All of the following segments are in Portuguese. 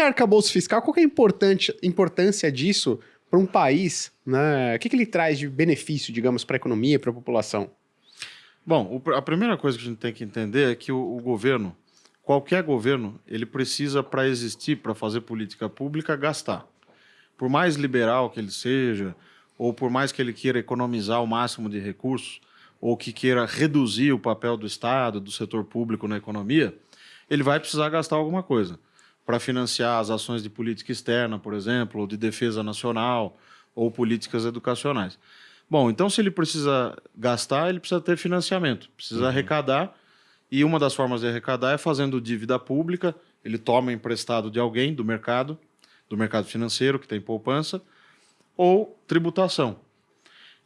que é arcabouço fiscal? Qual que é a importância disso para um país? Né? O que ele traz de benefício, digamos, para a economia, para a população? Bom, a primeira coisa que a gente tem que entender é que o governo, qualquer governo, ele precisa, para existir, para fazer política pública, gastar. Por mais liberal que ele seja, ou por mais que ele queira economizar o máximo de recursos, ou que queira reduzir o papel do Estado, do setor público na economia, ele vai precisar gastar alguma coisa para financiar as ações de política externa, por exemplo, ou de defesa nacional, ou políticas educacionais. Bom, então se ele precisa gastar, ele precisa ter financiamento, precisa arrecadar, e uma das formas de arrecadar é fazendo dívida pública, ele toma emprestado de alguém do mercado financeiro, que tem poupança, ou tributação.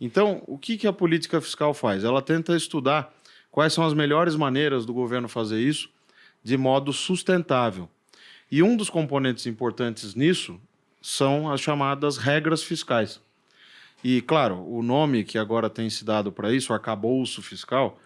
Então, o que a política fiscal faz? Ela tenta estudar quais são as melhores maneiras do governo fazer isso de modo sustentável. E um dos componentes importantes nisso são as chamadas regras fiscais. E, claro, o nome que agora tem se dado para isso, arcabouço fiscal,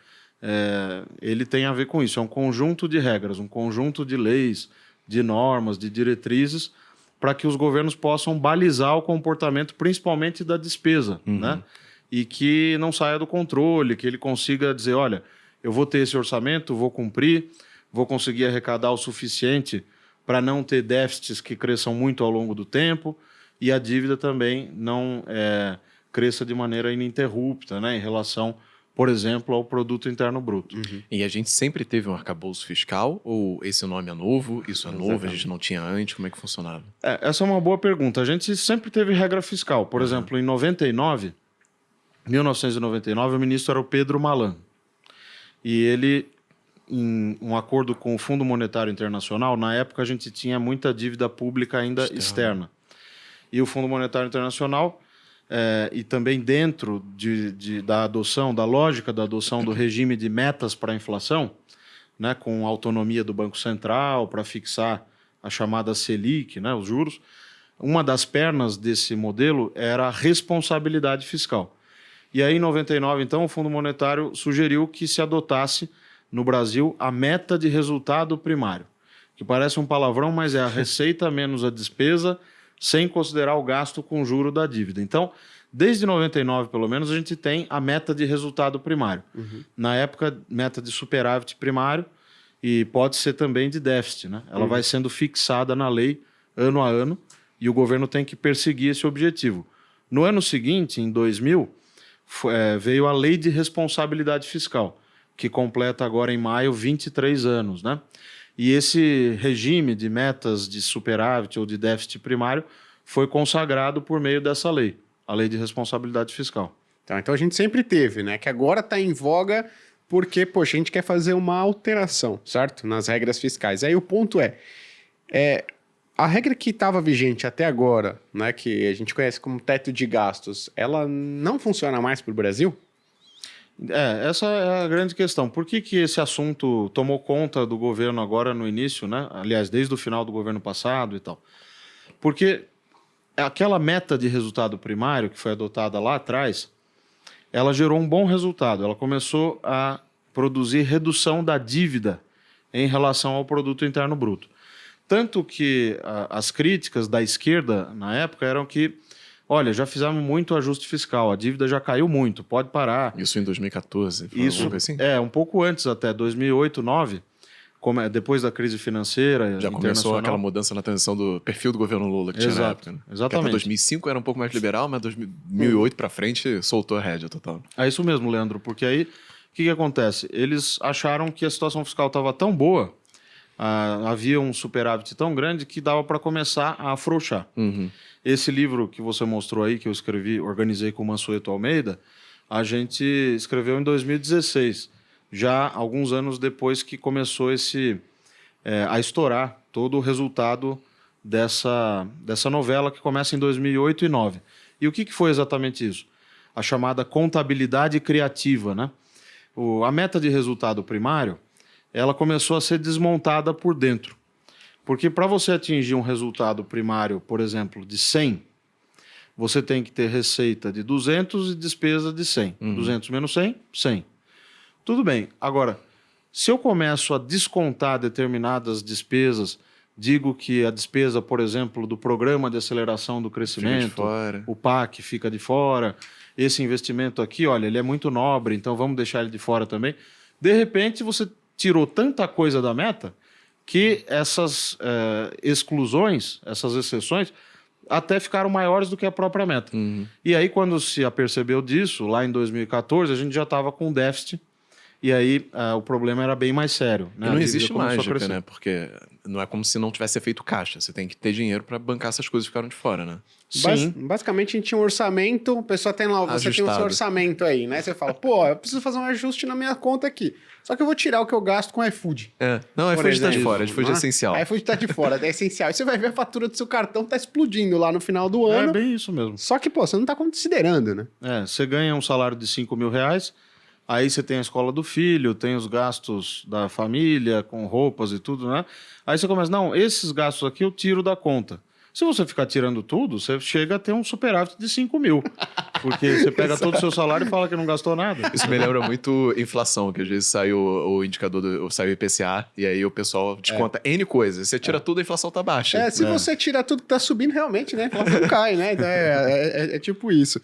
ele tem a ver com isso. É um conjunto de regras, um conjunto de leis, de normas, de diretrizes, para que os governos possam balizar o comportamento, principalmente da despesa, né? E que não saia do controle, que ele consiga dizer, olha, eu vou ter esse orçamento, vou cumprir, vou conseguir arrecadar o suficiente para não ter déficits que cresçam muito ao longo do tempo, e a dívida também não cresça de maneira ininterrupta, né, em relação, por exemplo, ao produto interno bruto. E a gente sempre teve um arcabouço fiscal? Ou esse nome é novo, isso é novo, a gente não tinha antes? Como é que funcionava? Essa é uma boa pergunta. A gente sempre teve regra fiscal. Por exemplo, em 1999, o ministro era o Pedro Malan. E ele, em um acordo com o Fundo Monetário Internacional, na época a gente tinha muita dívida pública ainda externa. E o Fundo Monetário Internacional, e também dentro da adoção, da lógica da adoção do regime de metas para a inflação, né, com autonomia do Banco Central para fixar a chamada Selic, né, os juros, uma das pernas desse modelo era a responsabilidade fiscal. E aí, em 99, então, o Fundo Monetário sugeriu que se adotasse no Brasil a meta de resultado primário, que parece um palavrão, mas é a receita menos a despesa, sem considerar o gasto com juro da dívida. Então, desde 99, pelo menos, a gente tem a meta de resultado primário. Na época, meta de superávit primário, e pode ser também de déficit, né? Ela vai sendo fixada na lei ano a ano, e o governo tem que perseguir esse objetivo. No ano seguinte, em 2000, veio a Lei de Responsabilidade Fiscal, que completa agora em maio 23 anos, né? E esse regime de metas de superávit ou de déficit primário foi consagrado por meio dessa lei, a Lei de Responsabilidade Fiscal. Então a gente sempre teve, né? Que agora está em voga porque, poxa, a gente quer fazer uma alteração, certo? Nas regras fiscais. Aí o ponto a regra que estava vigente até agora, né, que a gente conhece como teto de gastos, ela não funciona mais para o Brasil? Essa é a grande questão. Por que esse assunto tomou conta do governo agora no início, né? Aliás, desde o final do governo passado e tal? Porque aquela meta de resultado primário que foi adotada lá atrás, ela gerou um bom resultado. Ela começou a produzir redução da dívida em relação ao produto interno bruto. Tanto que as críticas da esquerda na época eram que, olha, já fizemos muito ajuste fiscal, a dívida já caiu muito, pode parar. Isso em 2014? Isso, assim? um pouco antes até, 2008, 2009, depois da crise financeira já começou aquela mudança na transição do perfil do governo Lula que tinha na época. Né? Exatamente. Até 2005 era um pouco mais liberal, mas 2008 para frente soltou a rédea total. É isso mesmo, Leandro, porque aí o que acontece? Eles acharam que a situação fiscal estava tão boa, havia um superávit tão grande que dava para começar a afrouxar. Esse livro que você mostrou aí, que eu escrevi, organizei com o Mansueto Almeida, a gente escreveu em 2016, já alguns anos depois que começou a estourar todo o resultado dessa novela que começa em 2008 e 2009. E o que foi exatamente isso? A chamada contabilidade criativa, né? A meta de resultado primário, ela começou a ser desmontada por dentro. Porque para você atingir um resultado primário, por exemplo, de 100, você tem que ter receita de 200 e despesa de 100. 200 menos 100, 100. Tudo bem. Agora, se eu começo a descontar determinadas despesas, digo que a despesa, por exemplo, do Programa de Aceleração do Fica de Crescimento, fora. o PAC fica de fora, esse investimento aqui, olha, ele é muito nobre, então vamos deixar ele de fora também. De repente, você tirou tanta coisa da meta que essas exclusões, essas exceções, até ficaram maiores do que a própria meta. E aí, quando se apercebeu disso, lá em 2014, a gente já estava com déficit, e aí o problema era bem mais sério. Né? E A não dívida existe começou a mágica, crescer. né? Porque não é como se não tivesse feito caixa. Você tem que ter dinheiro para bancar essas coisas que ficaram de fora, né? Sim. Basicamente, a gente tinha um orçamento, a pessoa tem lá, você tem o seu Ajustado. orçamento aí, né? Você fala, pô, eu preciso fazer um ajuste na minha conta aqui. Só que eu vou tirar o que eu gasto com iFood. Não, Por iFood tá de exemplo, fora, iFood é né? essencial. A iFood tá de fora, é essencial. E você vai ver a fatura do seu cartão tá explodindo lá no final do É ano. bem isso mesmo. Só que, pô, você não tá considerando, né? Você ganha um salário de 5 mil reais, aí você tem a escola do filho, tem os gastos da família, com roupas e tudo, né? Aí você começa, não, esses gastos aqui eu tiro da conta. Se você ficar tirando tudo, você chega a ter um superávit de 5 mil. Porque você pega todo o seu salário e fala que não gastou nada. Isso me lembra muito inflação, que às vezes sai o indicador, sai o IPCA, e aí o pessoal desconta N coisas. Você tira tudo, a inflação tá baixa. Se você tirar tudo que tá subindo, realmente, né? A inflação cai, né? Então, é tipo isso.